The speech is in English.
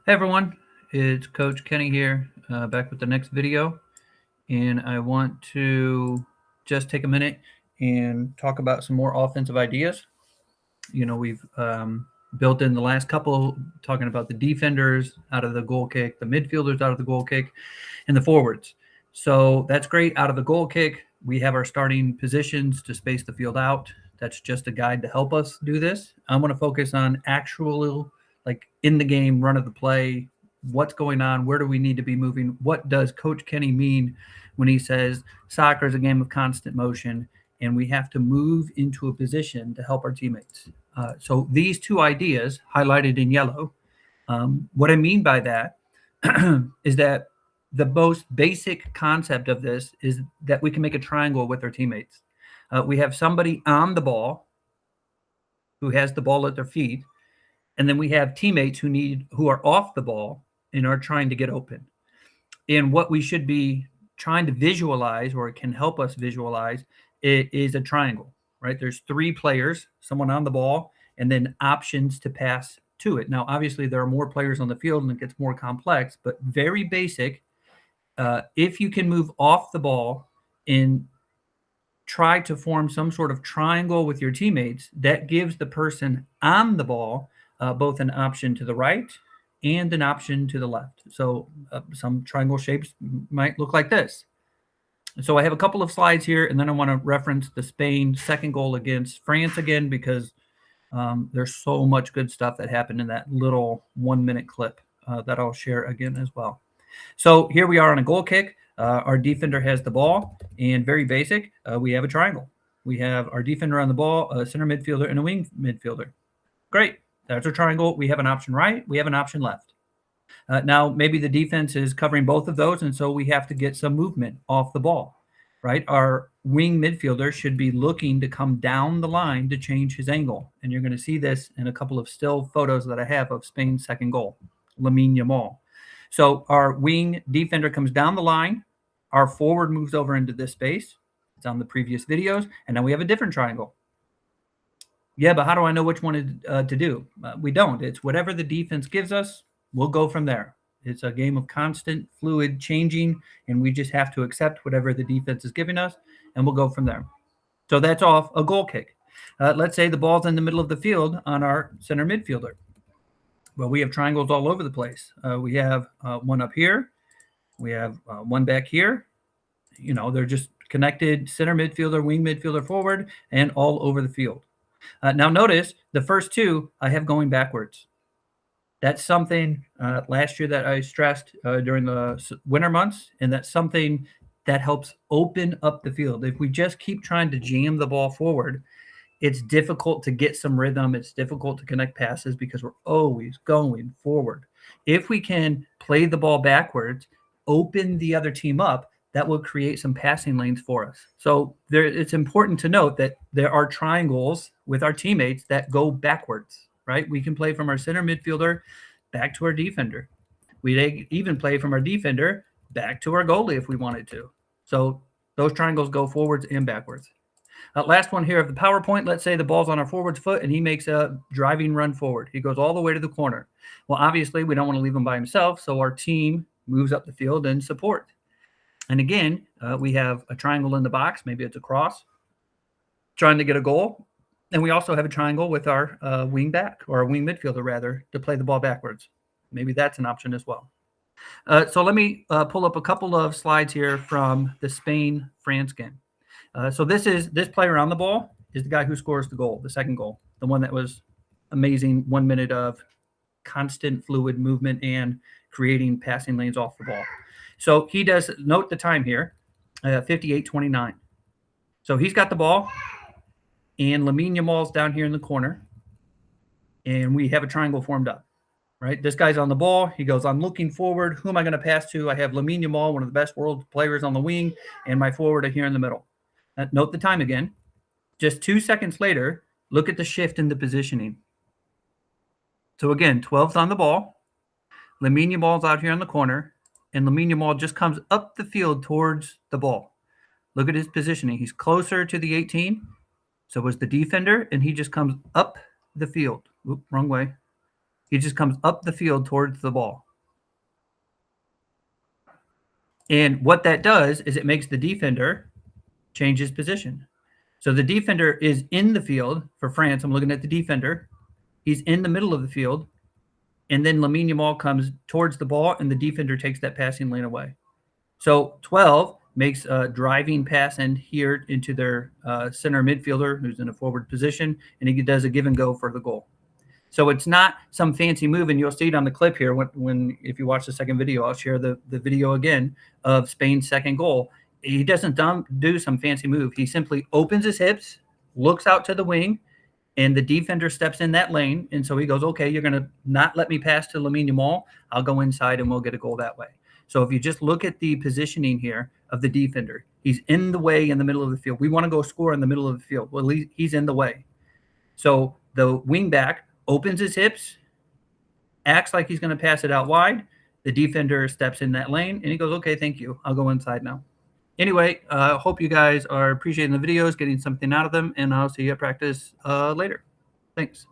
Hey everyone, it's Coach Kenny here, back with the next video, and I want to just take a minute and talk about some more offensive ideas. We've built in the last couple talking about the defenders out of the goal kick, the midfielders out of the goal kick, and the forwards. So that's great. Out of the goal kick, we have our starting positions to space the field out. That's just a guide to help us do this. I want to focus on actual, like in the game, run of the play, what's going on, where do we need to be moving, what does Coach Kenny mean when he says soccer is a game of constant motion and we have to move into a position to help our teammates. So these two ideas highlighted in yellow, what I mean by that is that the most basic concept of this is that we can make a triangle with our teammates. We have somebody on the ball who has the ball at their feet, and then we have teammates who are off the ball and are trying to get open. And what we should be trying to visualize, or it can help us visualize, it is a triangle, right? There's three players, someone on the ball, and then options to pass to it. Now, obviously, there are more players on the field and it gets more complex, but very basic. If you can move off the ball and try to form some sort of triangle with your teammates, that gives the person on the ball both an option to the right and an option to the left. So some triangle shapes might look like this. So I have a couple of slides here, and then I want to reference the Spain second goal against France again, because there's so much good stuff that happened in that little 1 minute clip that I'll share again as well. So here we are on a goal kick. Our defender has the ball, and very basic, we have a triangle. We have our defender on the ball, a center midfielder, and a wing midfielder. Great. That's our triangle. We have an option right. We have an option left. Now, maybe the defense is covering both of those, and so we have to get some movement off the ball, right? Our wing midfielder should be looking to come down the line to change his angle. And you're going to see this in a couple of still photos that I have of Spain's second goal, Lamine Yamal. So our wing defender comes down the line. Our forward moves over into this space. It's on the previous videos. And now we have a different triangle. Yeah, but how do I know which one to do? We don't. It's whatever the defense gives us, we'll go from there. It's a game of constant, fluid changing, and we just have to accept whatever the defense is giving us, and we'll go from there. So that's off a goal kick. Let's say the ball's in the middle of the field on our center midfielder. Well, we have triangles all over the place. We have one up here. We have one back here. They're just connected center midfielder, wing midfielder, forward, and all over the field. Now notice the first two I have going backwards. That's something last year that I stressed during the winter months, and that's something that helps open up the field. If we just keep trying to jam the ball forward, it's difficult to get some rhythm. It's difficult to connect passes because we're always going forward. If we can play the ball backwards, open the other team up, that will create some passing lanes for us. So it's important to note that there are triangles with our teammates that go backwards, right? We can play from our center midfielder back to our defender. We even play from our defender back to our goalie if we wanted to. So those triangles go forwards and backwards. Last one here of the PowerPoint. Let's say the ball's on our forward's foot and he makes a driving run forward. He goes all the way to the corner. Well, obviously, we don't want to leave him by himself, so our team moves up the field and support. And again, we have a triangle in the box. Maybe it's a cross, trying to get a goal. And we also have a triangle with our wing back, or a wing midfielder, rather, to play the ball backwards. Maybe that's an option as well. So let me pull up a couple of slides here from the Spain-France game. So this player on the ball is the guy who scores the goal, the second goal, the one that was amazing 1 minute of constant fluid movement and creating passing lanes off the ball. So he does, note the time here, 58:29. So he's got the ball, and Lamine Yamal's down here in the corner, and we have a triangle formed up, right? This guy's on the ball. He goes, I'm looking forward. Who am I going to pass to? I have Lamine Yamal, one of the best world players on the wing, and my forward here in the middle. Note the time again. Just 2 seconds later, look at the shift in the positioning. So again, 12's on the ball. Lamine Yamal's out here in the corner, and Lamine Yamal just comes up the field towards the ball. Look at his positioning. He's closer to the 18. So was the defender, and he just comes up the field. Oop, wrong way. He just comes up the field towards the ball. And what that does is it makes the defender change his position. So the defender is in the field for France. I'm looking at the defender. He's in the middle of the field. And then Lamine Yamal comes towards the ball, and the defender takes that passing lane away. So 12 makes a driving pass in here into their center midfielder who's in a forward position, and he does a give and go for the goal. So it's not some fancy move, and you'll see it on the clip here when if you watch the second video, I'll share the video again of Spain's second goal. He doesn't do some fancy move. He simply opens his hips, looks out to the wing, and the defender steps in that lane. And so he goes, okay, you're going to not let me pass to Lamine Yamal. I'll go inside and we'll get a goal that way. So if you just look at the positioning here of the defender, he's in the way in the middle of the field. We want to go score in the middle of the field. Well, he's in the way. So the wing back opens his hips, acts like he's going to pass it out wide. The defender steps in that lane, and he goes, okay, thank you. I'll go inside now. Anyway, I hope you guys are appreciating the videos, getting something out of them, and I'll see you at practice later. Thanks.